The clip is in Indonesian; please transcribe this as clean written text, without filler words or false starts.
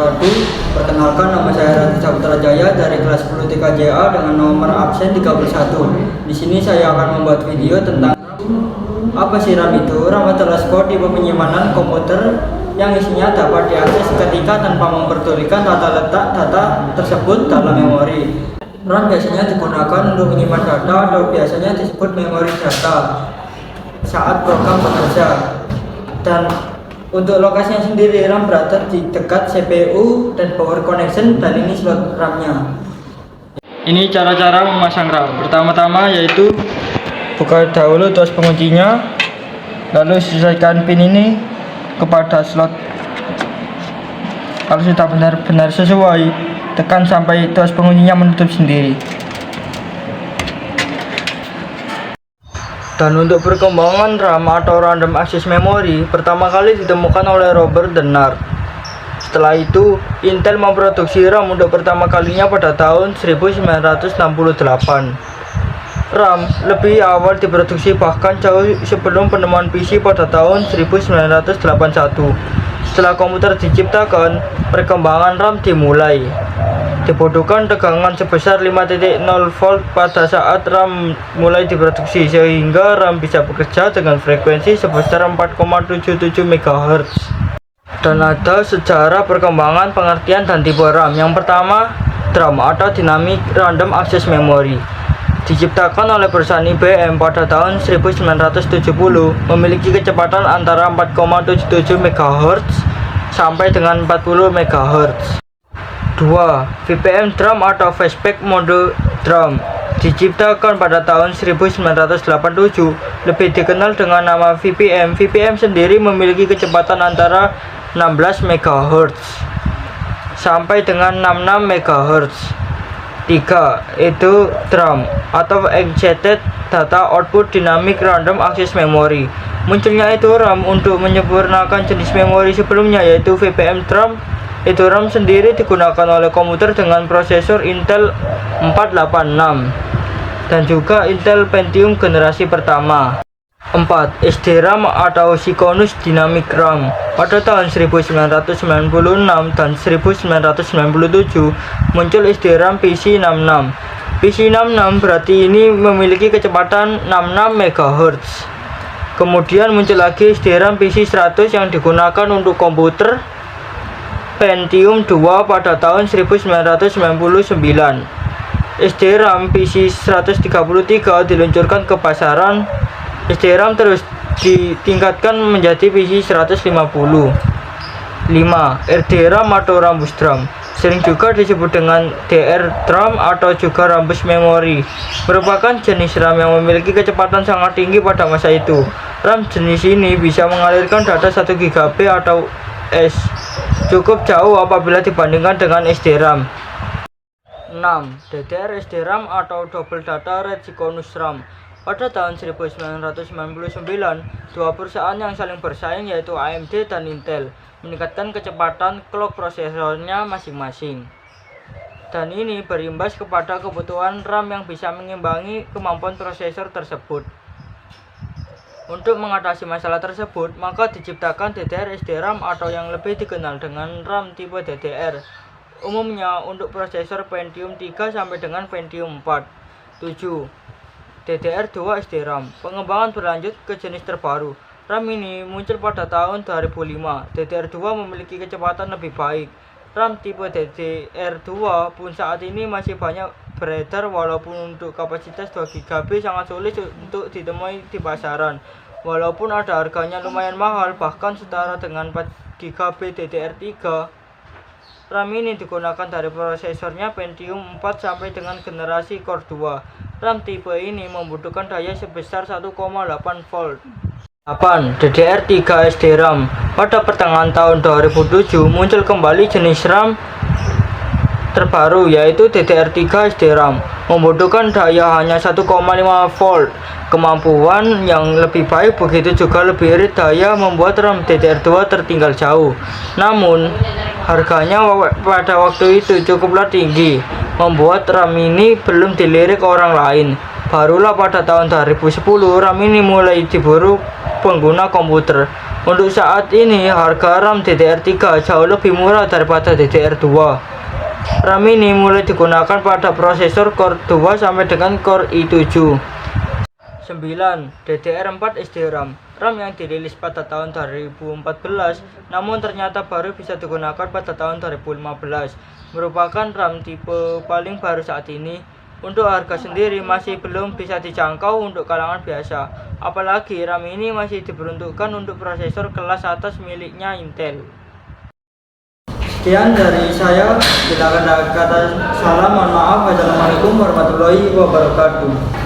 wabarakatuh. Perkenalkan, nama saya Rati Saputra Jaya dari kelas 10 TKJA dengan nomor absen 31. Di sini saya akan membuat video tentang apa sih RAM itu. RAM adalah skor tipe penyimpanan komputer yang isinya dapat diakses ketika tanpa memperdulikan tata letak data tersebut dalam memori. RAM biasanya digunakan untuk menyimpan data atau biasanya disebut memori data saat program bekerja. Dan untuk lokasinya sendiri, RAM berada di dekat CPU dan power connection, dan ini slot RAM-nya. Ini cara-cara memasang RAM. Pertama-tama yaitu buka dahulu tuas penguncinya, lalu sesuaikan pin ini kepada slot. Kalau sudah benar-benar sesuai, tekan sampai tuas penguncinya menutup sendiri. Dan untuk perkembangan RAM atau Random Access Memory pertama kali ditemukan oleh Robert Dennard. Setelah itu, Intel memproduksi RAM untuk pertama kalinya pada tahun 1968. RAM lebih awal diproduksi bahkan jauh sebelum penemuan PC pada tahun 1981. Setelah komputer diciptakan, perkembangan RAM dimulai. Dibutuhkan tegangan sebesar 5.0 volt pada saat RAM mulai diproduksi, sehingga RAM bisa bekerja dengan frekuensi sebesar 4,77 MHz. Dan ada sejarah perkembangan pengertian dan tipe RAM. Yang pertama, DRAM atau Dynamic Random Access Memory. Diciptakan oleh perusahaan IBM pada tahun 1970, memiliki kecepatan antara 4,77 MHz sampai dengan 40 MHz. 2. VPM DRAM atau Fastback Mode DRAM. Diciptakan pada tahun 1987, lebih dikenal dengan nama VPM. VPM sendiri memiliki kecepatan antara 16 MHz sampai dengan 66 MHz. 3. Itu DRAM atau Excited Data Output Dynamic Random Access Memory. Munculnya itu RAM untuk menyempurnakan jenis memori sebelumnya, yaitu VPM DRAM. Itu RAM sendiri digunakan oleh komputer dengan prosesor Intel 486 dan juga Intel Pentium generasi pertama. 4. SDRAM atau Synchronous Dynamic RAM. Pada tahun 1996 dan 1997 muncul SDRAM PC66. PC66 berarti ini memiliki kecepatan 66 MHz. Kemudian muncul lagi SDRAM PC100 yang digunakan untuk komputer Pentium 2 pada tahun 1999. SDRAM PC133 diluncurkan ke pasaran. SDRAM terus ditingkatkan menjadi PC150. 5. RDRAM atau Rambus DRAM. Sering juga disebut dengan DRDRAM atau juga Rambus Memory. Merupakan jenis RAM yang memiliki kecepatan sangat tinggi pada masa itu. RAM jenis ini bisa mengalirkan data 1 GB atau S, cukup jauh apabila dibandingkan dengan SDRAM. 6. DDR SDRAM atau Double Data Rate Synchronous RAM. Pada tahun 1999, dua perusahaan yang saling bersaing yaitu AMD dan Intel meningkatkan kecepatan clock prosesornya masing-masing. Dan ini berimbas kepada kebutuhan RAM yang bisa mengimbangi kemampuan prosesor tersebut. Untuk mengatasi masalah tersebut, maka diciptakan DDR SDRAM atau yang lebih dikenal dengan RAM tipe DDR. Umumnya untuk prosesor Pentium 3 sampai dengan Pentium 4. 7. DDR2 SDRAM. Pengembangan berlanjut ke jenis terbaru. RAM ini muncul pada tahun 2005. DDR2 memiliki kecepatan lebih baik. RAM tipe DDR2 pun saat ini masih banyak beredar, walaupun untuk kapasitas 2 GB sangat sulit untuk ditemui di pasaran. Walaupun ada harganya lumayan mahal, bahkan setara dengan 4 GB DDR3. RAM ini digunakan dari prosesornya Pentium 4 sampai dengan generasi Core 2. RAM tipe ini membutuhkan daya sebesar 1,8 volt. 8. DDR3 SDRAM. Pada pertengahan tahun 2007 muncul kembali jenis RAM terbaru, yaitu DDR3 SDRAM. Membutuhkan daya hanya 1,5 volt. Kemampuan yang lebih baik, begitu juga lebih irit daya, membuat RAM DDR2 tertinggal jauh. Namun harganya pada waktu itu cukuplah tinggi, membuat RAM ini belum dilirik orang lain. Barulah pada tahun 2010 RAM ini mulai diburu pengguna komputer. Untuk saat ini harga RAM DDR3 jauh lebih murah daripada DDR2. RAM ini mulai digunakan pada prosesor Core 2 sampai dengan Core i7. 9. DDR4 SDRAM. RAM yang dirilis pada tahun 2014 namun ternyata baru bisa digunakan pada tahun 2015, merupakan RAM tipe paling baru saat ini. Untuk harga sendiri masih belum bisa dijangkau untuk kalangan biasa, apalagi RAM ini masih diperuntukkan untuk prosesor kelas atas miliknya Intel. Sekian dari saya, bila ada kata salah mohon maaf. Wassalamualaikum warahmatullahi wabarakatuh.